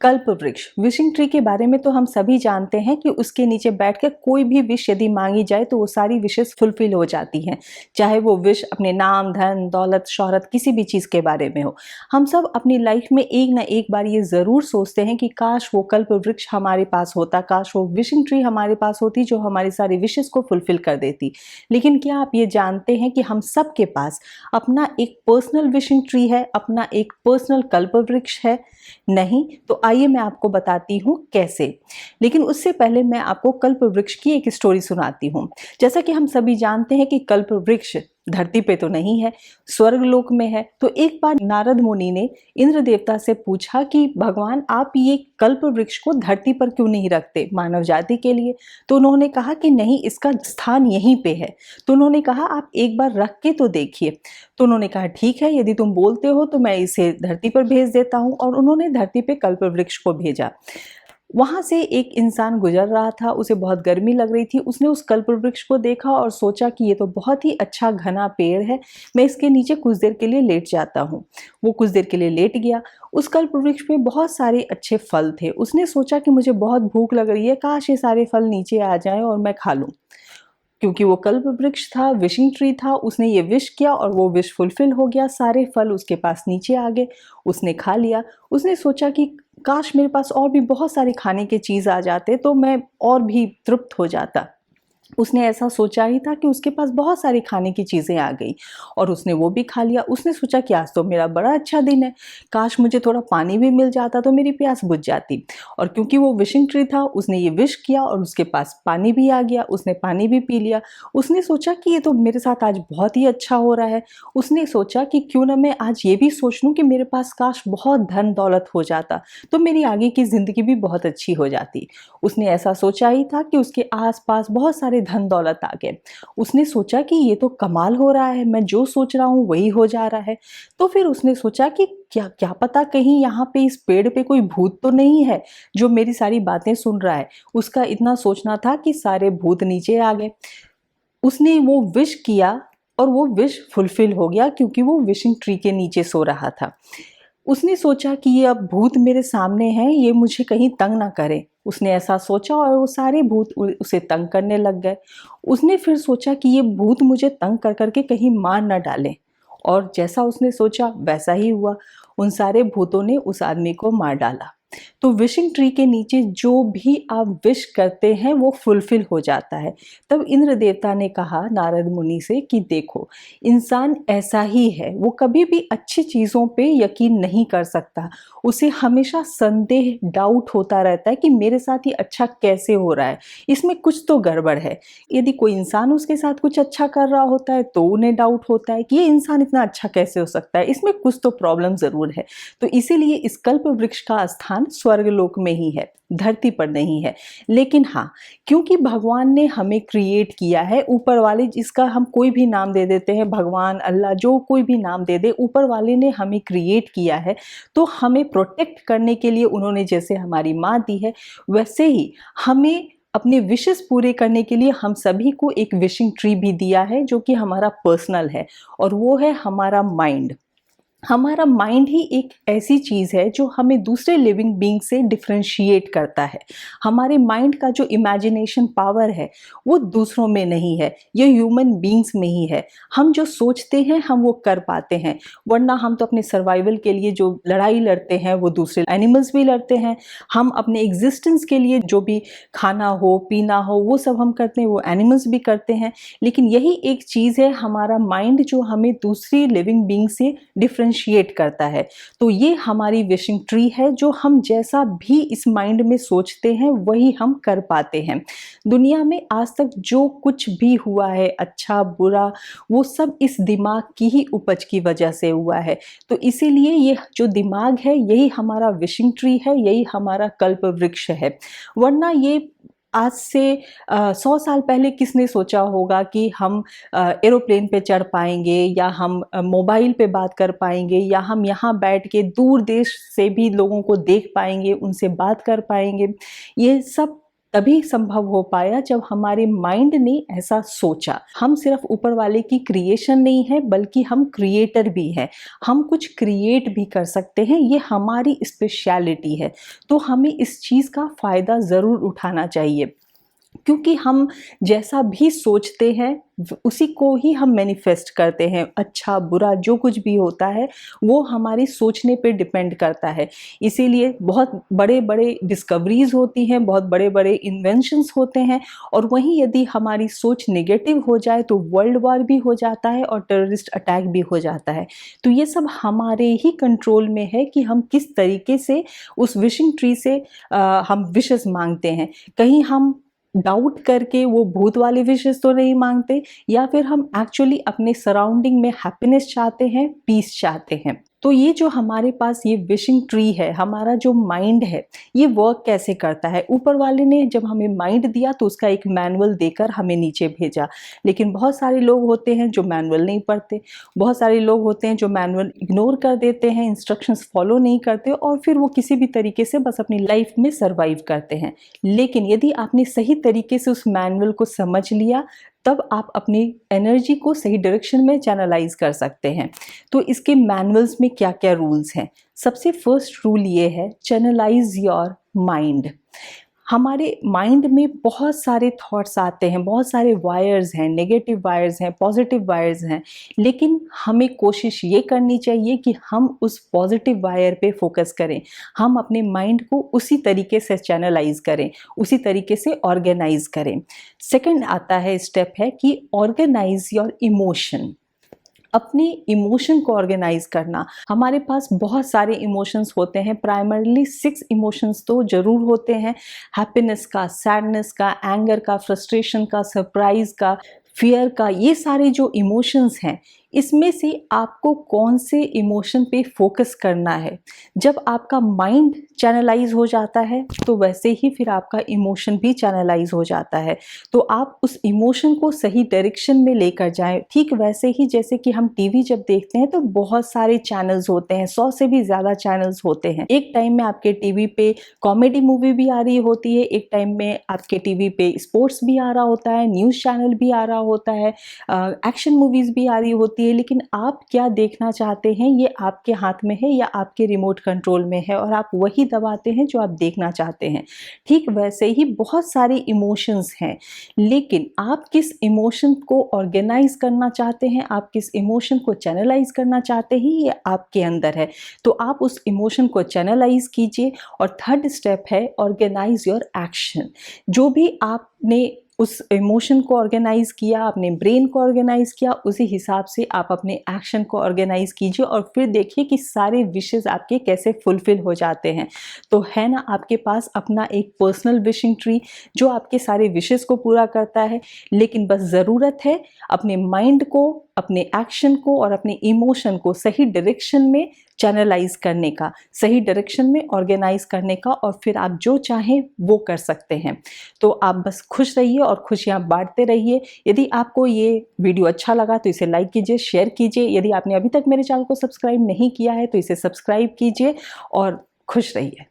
कल्प वृक्ष wishing tree के बारे में तो हम सभी जानते हैं कि उसके नीचे बैठकर कोई भी विश यदि मांगी जाए तो वो सारी विशेस फुलफिल हो जाती हैं, चाहे वो विश अपने नाम, धन, दौलत, शोहरत किसी भी चीज़ के बारे में हो। हम सब अपनी लाइफ में एक ना एक बार ये ज़रूर सोचते हैं कि काश वो कल्प वृक्ष हमारे पास होता, काश वो विशिंग ट्री हमारे पास होती जो हमारी सारी विशेस को फुलफिल कर देती। लेकिन क्या आप ये जानते हैं कि हम सब के पास अपना एक पर्सनल विशिंग ट्री है, अपना एक पर्सनल कल्प वृक्ष है? नहीं? तो आइए मैं आपको बताती हूँ कैसे। लेकिन उससे पहले मैं आपको कल्प वृक्ष की एक स्टोरी सुनाती हूँ। जैसा कि हम सभी जानते हैं कि कल्प वृक्ष धरती पे तो नहीं है, स्वर्ग लोक में है। तो एक बार नारद मुनि ने इंद्र देवता से पूछा कि भगवान आप ये कल्प वृक्ष को धरती पर क्यों नहीं रखते मानव जाति के लिए? तो उन्होंने कहा कि नहीं, इसका स्थान यहीं पे है। तो उन्होंने कहा आप एक बार रख के तो देखिए। तो उन्होंने कहा ठीक है, यदि तुम बोलते हो तो मैं इसे धरती पर भेज देता हूँ। और उन्होंने धरती पे कल्प वृक्ष को भेजा। वहां से एक इंसान गुजर रहा था, उसे बहुत गर्मी लग रही थी। उसने उस कल्प वृक्ष को देखा और सोचा कि ये तो बहुत ही अच्छा घना पेड़ है, मैं इसके नीचे कुछ देर के लिए लेट जाता हूँ। वो कुछ देर के लिए लेट गया। उस कल्प वृक्ष पे बहुत सारे अच्छे फल थे। उसने सोचा कि मुझे बहुत भूख लग रही है, काश ये सारे फल नीचे आ जाएं और मैं खा लूं। क्योंकि वो कल्प वृक्ष था, विशिंग ट्री था, उसने ये विश किया और वो विश फुलफिल हो गया। सारे फल उसके पास नीचे आ गए, उसने खा लिया। उसने सोचा कि काश मेरे पास और भी बहुत सारे खाने के चीज़ आ जाते तो मैं और भी तृप्त हो जाता। उसने ऐसा सोचा ही था कि उसके पास बहुत सारी खाने की चीज़ें आ गई और उसने वो भी खा लिया। उसने सोचा कि आज तो मेरा बड़ा अच्छा दिन है, काश मुझे थोड़ा पानी भी मिल जाता तो मेरी प्यास बुझ जाती। और क्योंकि वो विशिंग ट्री था, उसने ये विश किया और उसके पास पानी भी आ गया, उसने पानी भी पी लिया। उसने सोचा कि ये तो मेरे साथ आज बहुत ही अच्छा हो रहा है। उसने सोचा कि क्यों ना मैं आज ये भी सोच लूँ कि मेरे पास काश बहुत धन दौलत हो जाता तो मेरी आगे की ज़िंदगी भी बहुत अच्छी हो जाती। उसने ऐसा सोचा ही था कि उसके आस-पास बहुत सारे धन दौलत आ गए। उसने सोचा कि ये तो कमाल हो रहा है, मैं जो सोच रहा हूँ वही हो जा रहा है। तो फिर उसने सोचा कि क्या क्या पता कहीं यहाँ पे इस पेड़ पे कोई भूत तो नहीं है जो मेरी सारी बातें सुन रहा है। उसका इतना सोचना था कि सारे भूत नीचे आ गए। उसने वो विश किया और वो विश फुलफिल हो गया क्योंकि वो विशिंग ट्री के नीचे सो रहा था। उसने सोचा कि ये अब भूत मेरे सामने हैं, ये मुझे कहीं तंग ना करे। उसने ऐसा सोचा और वो सारे भूत उसे तंग करने लग गए। उसने फिर सोचा कि ये भूत मुझे तंग कर करके कहीं मार ना डालें। और जैसा उसने सोचा वैसा ही हुआ। उन सारे भूतों ने उस आदमी को मार डाला। तो विशिंग ट्री के नीचे जो भी आप विश करते हैं वो फुलफिल हो जाता है। तब इंद्र देवता ने कहा नारद मुनि से कि देखो, इंसान ऐसा ही है, वो कभी भी अच्छी चीज़ों पे यकीन नहीं कर सकता। उसे हमेशा संदेह, डाउट होता रहता है कि मेरे साथ ये अच्छा कैसे हो रहा है, इसमें कुछ तो गड़बड़ है। यदि कोई इंसान उसके साथ कुछ अच्छा कर रहा होता है तो उन्हें डाउट होता है कि ये इंसान इतना अच्छा कैसे हो सकता है, इसमें कुछ तो प्रॉब्लम ज़रूर है। तो इसीलिए इस कल्प वृक्ष का स्थान स्वर्गलोक में ही है, धरती पर नहीं है। लेकिन हाँ, क्योंकि भगवान ने हमें क्रिएट किया है, ऊपर वाले जिसका हम कोई भी नाम दे देते हैं, भगवान, अल्लाह, जो कोई भी नाम दे दे, ऊपर वाले ने हमें क्रिएट किया है। तो हमें प्रोटेक्ट करने के लिए उन्होंने जैसे हमारी माँ दी है, वैसे ही हमें अपने विशेस पूरे करने के लिए हम सभी को एक विशिंग ट्री भी दिया है जो कि हमारा पर्सनल है। और वो है हमारा माइंड। हमारा माइंड ही एक ऐसी चीज़ है जो हमें दूसरे लिविंग बीइंग से डिफरेंशिएट करता है। हमारे माइंड का जो इमेजिनेशन पावर है वो दूसरों में नहीं है, ये ह्यूमन बीइंग्स में ही है। हम जो सोचते हैं हम वो कर पाते हैं, वरना हम तो अपने सर्वाइवल के लिए जो लड़ाई लड़ते हैं वो दूसरे एनिमल्स भी लड़ते हैं। हम अपने एग्जिस्टेंस के लिए जो भी खाना हो, पीना हो, वो सब हम करते हैं, वो एनिमल्स भी करते हैं। लेकिन यही एक चीज़ है हमारा माइंड जो हमें दूसरी लिविंग बीइंग से डिफरेंशिएट करता है। तो ये हमारी विशिंग ट्री है, जो हम जैसा भी इस माइंड में सोचते हैं वही हम कर पाते हैं। दुनिया में आज तक जो कुछ भी हुआ है, अच्छा बुरा, वो सब इस दिमाग की ही उपज की वजह से हुआ है। तो इसीलिए ये जो दिमाग है यही हमारा विशिंग ट्री है, यही हमारा कल्प वृक्ष है। वरना ये आज से 100 साल पहले किसने सोचा होगा कि हम एरोप्लेन पे चढ़ पाएंगे, या हम मोबाइल पे बात कर पाएंगे, या हम यहाँ बैठ के दूर देश से भी लोगों को देख पाएंगे, उनसे बात कर पाएंगे। ये सब तभी संभव हो पाया जब हमारे माइंड ने ऐसा सोचा। हम सिर्फ ऊपर वाले की क्रिएशन नहीं है, बल्कि हम क्रिएटर भी हैं। हम कुछ क्रिएट भी कर सकते हैं, ये हमारी स्पेशलिटी है। तो हमें इस चीज़ का फ़ायदा ज़रूर उठाना चाहिए, क्योंकि हम जैसा भी सोचते हैं उसी को ही हम मैनिफेस्ट करते हैं। अच्छा बुरा जो कुछ भी होता है वो हमारी सोचने पे डिपेंड करता है। इसीलिए बहुत बड़े बड़े डिस्कवरीज होती हैं, बहुत बड़े बड़े इन्वेंशंस होते हैं, और वहीं यदि हमारी सोच नेगेटिव हो जाए तो वर्ल्ड वॉर भी हो जाता है और टेररिस्ट अटैक भी हो जाता है। तो ये सब हमारे ही कंट्रोल में है कि हम किस तरीके से उस विशिंग ट्री से हम विशेस मांगते हैं। कहीं हम डाउट करके वो भूत वाले विशेस तो नहीं मांगते, या फिर हम एक्चुअली अपने सराउंडिंग में हैप्पीनेस चाहते हैं, पीस चाहते हैं। तो ये जो हमारे पास ये विशिंग ट्री है, हमारा जो माइंड है, ये वर्क कैसे करता है। ऊपर वाले ने जब हमें माइंड दिया तो उसका एक मैनुअल देकर हमें नीचे भेजा, लेकिन बहुत सारे लोग होते हैं जो मैनुअल नहीं पढ़ते, बहुत सारे लोग होते हैं जो मैनुअल इग्नोर कर देते हैं, इंस्ट्रक्शंस फॉलो नहीं करते, और फिर वो किसी भी तरीके से बस अपनी लाइफ में सर्वाइव करते हैं। लेकिन यदि आपने सही तरीके से उस मैनुअल को समझ लिया, तब आप अपनी एनर्जी को सही डायरेक्शन में चैनलाइज कर सकते हैं। तो इसके मैनुअल्स में क्या क्या रूल्स हैं? सबसे फर्स्ट रूल ये है, चैनलाइज योर माइंड। हमारे माइंड में बहुत सारे थॉट्स आते हैं, बहुत सारे वायर्स हैं, नेगेटिव वायर्स हैं, पॉजिटिव वायर्स हैं, लेकिन हमें कोशिश ये करनी चाहिए कि हम उस पॉजिटिव वायर पे फोकस करें। हम अपने माइंड को उसी तरीके से चैनलाइज करें, उसी तरीके से ऑर्गेनाइज करें। सेकंड आता है स्टेप है कि ऑर्गेनाइज योर इमोशन। अपने इमोशन को ऑर्गेनाइज करना। हमारे पास बहुत सारे इमोशंस होते हैं, प्राइमरली 6 इमोशंस तो जरूर होते हैं। हैप्पीनेस का, सैडनेस का, एंगर का, फ्रस्ट्रेशन का, सरप्राइज का, फियर का, ये सारे जो इमोशंस हैं, इसमें से आपको कौन से इमोशन पे फोकस करना है। जब आपका माइंड चैनलाइज हो जाता है तो वैसे ही फिर आपका इमोशन भी चैनलाइज हो जाता है। तो आप उस इमोशन को सही डायरेक्शन में लेकर जाएं। ठीक वैसे ही जैसे कि हम टीवी जब देखते हैं तो बहुत सारे चैनल्स होते हैं, 100 से भी ज़्यादा चैनल्स होते हैं। एक टाइम में आपके टीवी पे कॉमेडी मूवी भी आ रही होती है, एक टाइम में आपके टीवी पे स्पोर्ट्स भी आ रहा होता है, न्यूज़ चैनल भी आ रहा होता है, एक्शन मूवीज़ भी आ रही होती है। लेकिन आप क्या देखना चाहते हैं ये आपके हाथ में है या आपके रिमोट कंट्रोल में है, और आप वही दबाते हैं जो आप देखना चाहते हैं। ठीक वैसे ही बहुत सारे इमोशंस हैं, लेकिन आप किस इमोशन को ऑर्गेनाइज करना चाहते हैं, आप किस इमोशन को चैनलाइज करना चाहते हैं, ये आपके अंदर है। तो आप उस इमोशन को चैनलाइज कीजिए। और थर्ड स्टेप है ऑर्गेनाइज योर एक्शन। जो भी आपने उस इमोशन को ऑर्गेनाइज किया, अपने ब्रेन को ऑर्गेनाइज किया, उसी हिसाब से आप अपने एक्शन को ऑर्गेनाइज कीजिए, और फिर देखिए कि सारे विशेस आपके कैसे फुलफिल हो जाते हैं। तो है ना आपके पास अपना एक पर्सनल विशिंग ट्री जो आपके सारे विशेस को पूरा करता है। लेकिन बस ज़रूरत है अपने माइंड को, अपने एक्शन को और अपने इमोशन को सही डायरेक्शन में चैनलाइज करने का, सही डायरेक्शन में ऑर्गेनाइज करने का, और फिर आप जो चाहें वो कर सकते हैं। तो आप बस खुश रहिए और खुशियां बांटते रहिए। यदि आपको ये वीडियो अच्छा लगा तो इसे लाइक कीजिए, शेयर कीजिए। यदि आपने अभी तक मेरे चैनल को सब्सक्राइब नहीं किया है तो इसे सब्सक्राइब कीजिए और खुश रहिए।